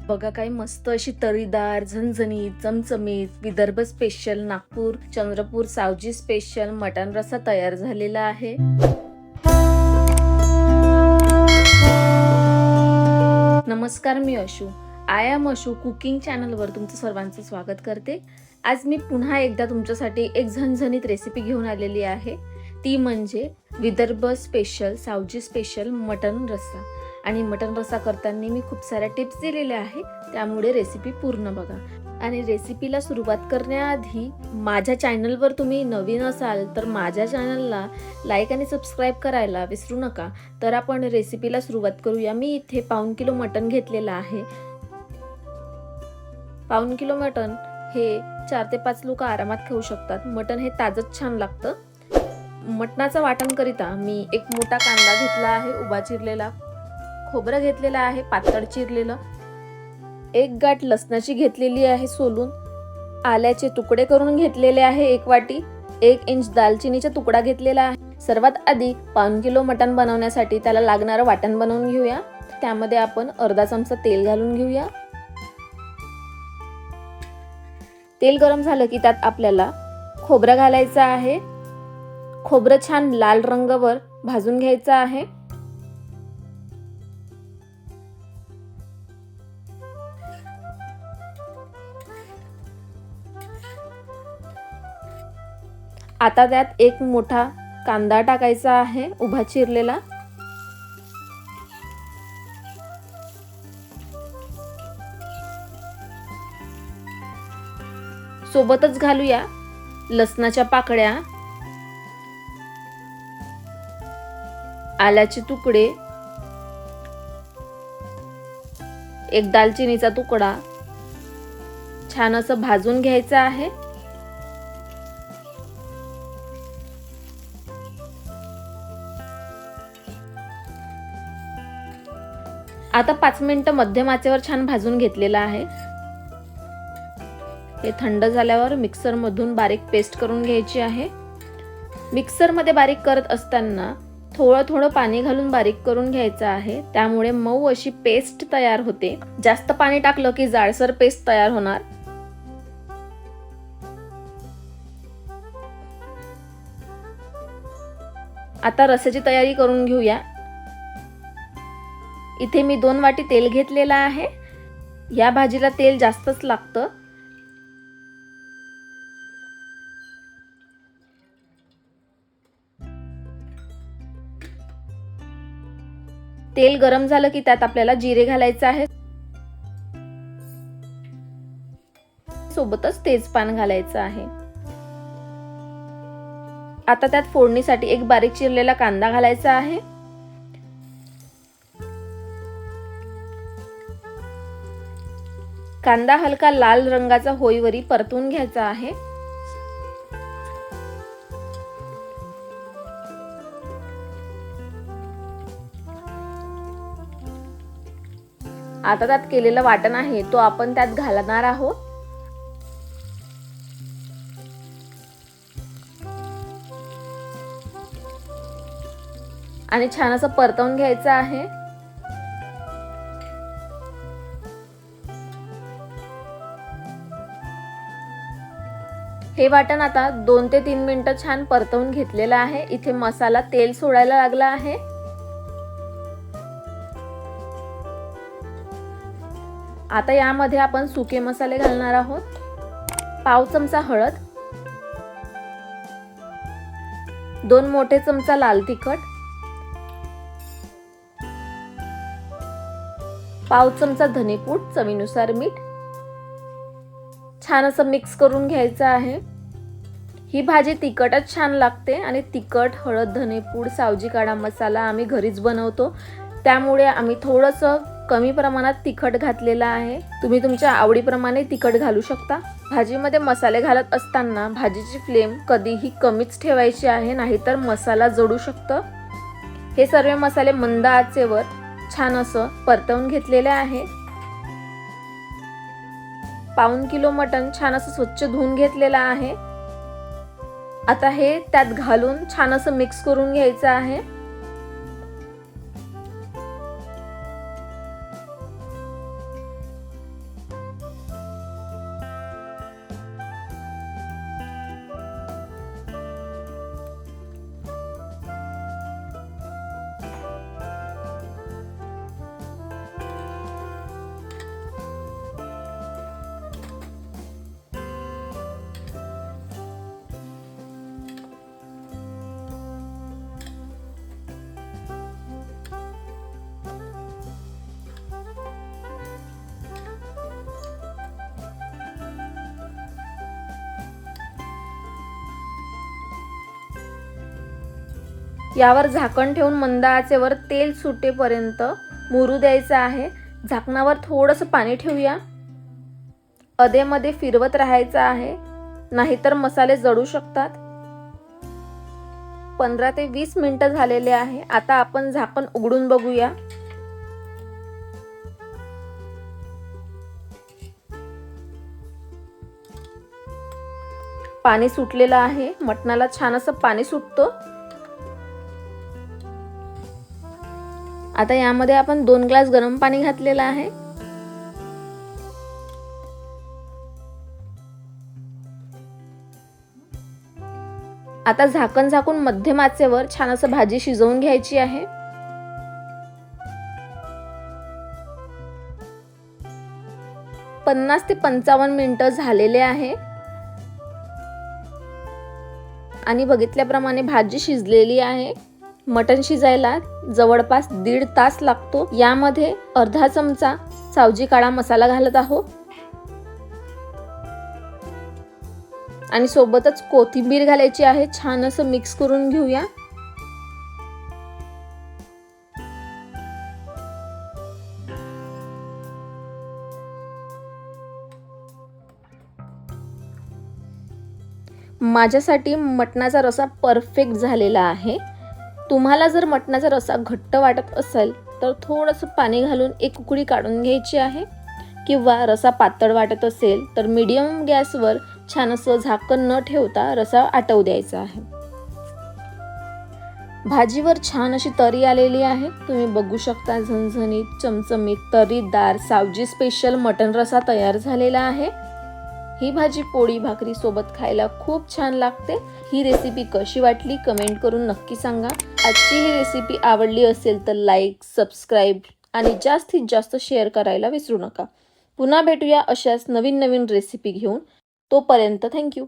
बघा काय मस्त अशी तरीदार, झणझणीत, चमचमीत, Vidarbha special, Nagpur, Chandrapur, Saoji special mutton रस्सा तयार झालेला आहे। नमस्कार, मी Ashu. I am Ashu cooking चॅनलवर तुमचं सर्वांचं स्वागत करते। आज मी पुन्हा एकदा तुमच्यासाठी एक झणझणीत रेसिपी घेऊन आलेली आहे। ती म्हणजे Vidarbha special, Savji special mutton रस्सा। आणि मटण रस्सा करताना मी खूप साऱ्या टिप्स दिलेल्या आहेत, त्यामुळे रेसिपी पूर्ण बघा। आणि रेसिपीला सुरुवात करण्याआधी माझ्या चॅनलवर तुम्ही नवीन असाल तर माझ्या चॅनलला लाईक आणि सबस्क्राईब करायला विसरू नका। तर आपण रेसिपीला सुरुवात करूया। मी इथे 1/2 किलो मटण घेतलेलं आहे। 1/2 किलो मटण हे 4 ते 5 लोक आरामात खाऊ शकतात। मटण हे ताजंच छान लागतं। मटणाचं वाटण करिता मी एक मोठा कांदा घेतला आहे उभा चिरलेला, खोबरं घेतलेलं आहे पातळ चिरलेलं, एक गाठ लसणाची घेतलेली आहे सोलून, आल्याचे तुकडे करून घेतलेले आहे 1 वाटी, 1 इंच दालचिनीचा तुकडा घेतलेला आहे। सर्वात आधी 1/2 किलो मटण बनवण्यासाठी त्याला लागणारं वाटण बनवून घेऊया। त्यामध्ये आपण अर्धा चमचा तेल घालून घेऊया। तेल गरम झालं की त्यात आपल्याला खोबरं घालायचं आहे। खोबरं छान लाल रंगावर भाजून घ्यायचं आहे। आता त्यात एक मोठा कांदा टाकायचा आहे उभा चिरलेला, सोबतच घालूया लसणाच्या पाकळ्या, आल्याचे तुकडे, एक दालचिनीचा तुकडा, छान असं भाजून घ्यायचं आहे। आता 5 मिनिटं मध्यम आचेवर छान भाजून घेतलेला आहे। हे थंड झाल्यावर मिक्सर मधून बारीक पेस्ट करून घ्यायची आहे। मिक्सर मध्ये बारीक करत असताना थोडं पाणी घालून बारीक करून घ्यायचं आहे, त्यामुळे मऊ अशी पेस्ट तयार होते। जास्त पाणी टाकलं की जाडसर पेस्ट तयार होणार। आता रस्स्याची तयारी करून घेऊया। इथे मी 2 वाटी तेल घेतलेलं आहे। या भाजीला तेल जास्तच लागतं। तेल गरम झालं की त्यात आपल्याला जिरे घालायचं आहे, सोबतच तेजपान घालायचं आहे। आता त्यात फोडणीसाठी एक बारीक चिरलेला कांदा घालायचा आहे। कांदा हलका लाल रंगाचा होईवरी परतून घ्यायचा आहे। आता त्यात केलेलं वाटण आहे तो आपण त्यात घालणार आहोत। आणि छान असं परतवून घ्यायचं आहे। हे वाटण आता 2 ते 3 मिनिटं छान परतवून घेतलेलं आहे। इथे मसाला तेल सोडायला लागला आहे। आता यामध्ये आपण सुके मसाले घालणार आहोत। 1/2 चमचा हळद, 2 मोठे चमचा लाल तिखट, 1/2 चमचा धनेपूड, चवीनुसार मीठ, छान असं मिक्स करून घ्यायचं आहे। ही भाजी तिखटच छान लागते आणि तिखट, हळद, धनेपूड, सावजी काढा मसाला आम्ही घरीच बनवतो, त्यामुळे आम्ही थोडंसं कमी प्रमाणात तिखट घातलेलं आहे। तुम्ही तुमच्या आवडीप्रमाणे तिखट घालू शकता। भाजीमध्ये मसाले घालत असताना भाजीची फ्लेम कधीही कमीच ठेवायची आहे, नाहीतर मसाला जळू शकतं। हे सर्व मसाले मंद आचेवर छान असं परतवून घेतलेले आहे। 1/2 किलो मटण छान असं स्वच्छ धुवून घेतलेलं आहे। आता हे त्यात घालून छान असं मिक्स करून घ्यायचं आहे। यावर झाकण ठेवून मंद आचेवर तेल सुटेपर्यंत मुरू द्यायचं आहे. झाकणावर थोडंसं पाणी ठेवूया. अधेमध्ये फिरवत राहायचं आहे, नाहीतर मसाले जळू शकतात. 15 ते 20 मिनिटं झालेले आहे. आता आपण झाकण उघडून बघूया. पाणी सुटलेलं आहे. मटणाला छान असं पाणी सुटतं. आता यामध्ये आपण 2 ग्लास गरम पाणी घातलेलं आहे. आता झाकण झाकून मध्यम आचेवर छान असं भाजी शिजवून घ्यायची आहे. पन्नास ते 55 मिनिटं झालेले आहे आणि बघितल्याप्रमाणे भाजी शिजलेली आहे. मटण शिजायला जवळपास 1.5 तास लागतो. यामध्ये अर्धा चमचा सावजी काळा मसाला घालत आहोत आणि सोबतच कोथिंबीर घालायची आहे. छान असं मिक्स करून घेऊया. माझ्यासाठी मटणाचा रस्सा परफेक्ट झालेला आहे. तुम्हाला जर मटणाचा रस्सा घट्ट वाटत असेल तर थोडंसं पाणी घालून एक उकळी काढून घ्यायची आहे, किंवा रस्सा पातळ वाटत असेल तर मीडियम गॅसवर छान असं झाकण न ठेवता रस्सा आटवू द्यायचा आहे. भाजीवर छान अशी तरी आलेली आहे. तुम्ही बघू शकता, झणझणीत चमचमीत तरीदार सावजी स्पेशल मटण रस्सा तयार झालेला आहे. ही भाजी पोळी भाकरी सोबत खायला खूप छान लागते. ही रेसिपी कशी वाटली कमेंट करून नक्की सांगा. आजची ही रेसिपी आवडली असेल तर लाईक, सबस्क्राईब आणि जास्तीत जास्त शेअर करायला विसरू नका. पुन्हा भेटूया अशाच नवीन रेसिपी घेऊन. तोपर्यंत थँक्यू.